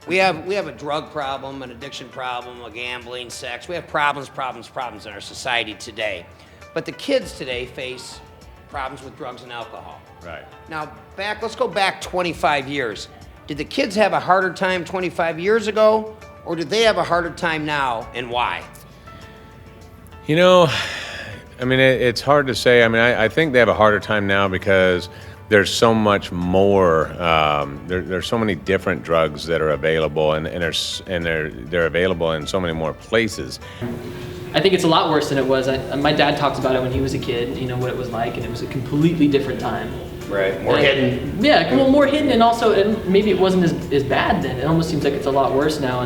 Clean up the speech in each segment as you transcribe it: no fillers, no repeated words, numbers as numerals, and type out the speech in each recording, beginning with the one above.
We have a drug problem, an addiction problem, a gambling, sex. We have problems in our society today. But the kids today face problems with drugs and alcohol. Right. Now, let's go back 25 years. Did the kids have a harder time 25 years ago, or did they have a harder time now, and why? You know, I mean, it's hard to say. I mean, I think they have a harder time now because there's so much more. There's so many different drugs that are available, and they're available in so many more places. I think it's a lot worse than it was. My dad talks about it when he was a kid, you know, what it was like, and it was a completely different time. Right, more hidden. Yeah, well, more hidden, and also and maybe it wasn't as bad then. It almost seems like it's a lot worse now,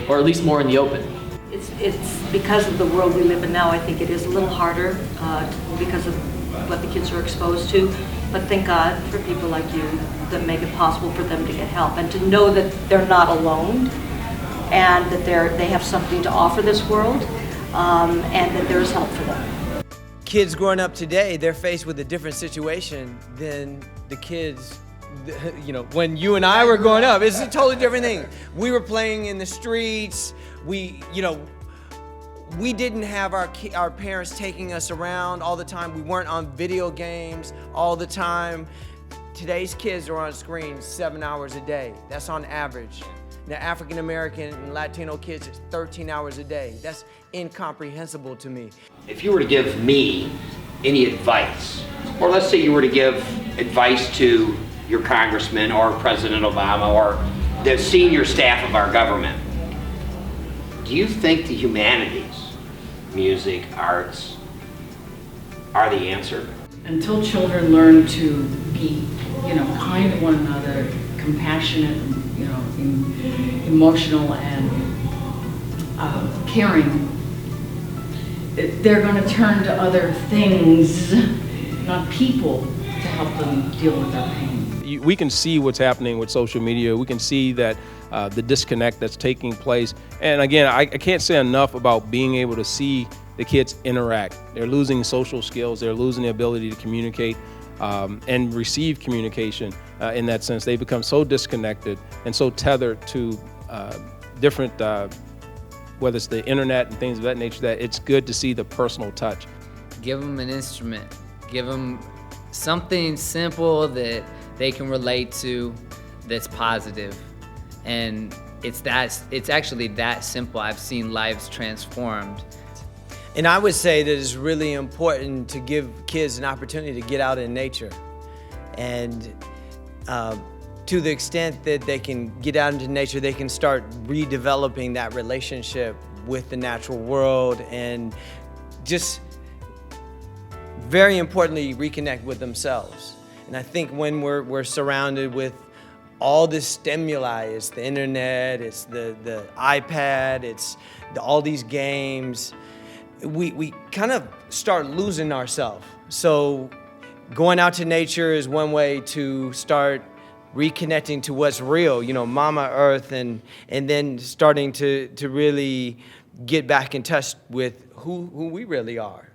or at least more in the open. It's because of the world we live in now. I think it is a little harder because of what the kids are exposed to. But thank God for people like you that make it possible for them to get help and to know that they're not alone, and that they have something to offer this world, and that there is help for them. Kids growing up today, they're faced with a different situation than the kids, you know, when you and I were growing up. It's a totally different thing. We were playing in the streets. We didn't have our parents taking us around all the time. We weren't on video games all the time. Today's kids are on screens 7 hours a day. That's on average. Now, African American and Latino kids, it's 13 hours a day. That's incomprehensible to me. If you were to give me any advice, or let's say you were to give advice to your congressman or President Obama or the senior staff of our government, do you think the humanities, music, arts, are the answer? Until children learn to be, kind to one another, compassionate, emotional and caring, they're going to turn to other things, not people, to help them deal with their pain. We can see what's happening with social media. We can see that the disconnect that's taking place. And again, I can't say enough about being able to see the kids interact. They're losing social skills. They're losing the ability to communicate and receive communication in that sense. They become so disconnected and so tethered to different, whether it's the internet and things of that nature, that it's good to see the personal touch. Give them an instrument. Give them something simple that they can relate to that's positive. And it's actually that simple. I've seen lives transformed. And I would say that it's really important to give kids an opportunity to get out in nature. And to the extent that they can get out into nature, they can start redeveloping that relationship with the natural world, and just very importantly, reconnect with themselves. And I think when we're surrounded with all this stimuli, it's the internet, it's the iPad, it's all these games, we kind of start losing ourselves. So going out to nature is one way to start reconnecting to what's real, Mama Earth, and then starting to really get back in touch with who we really are.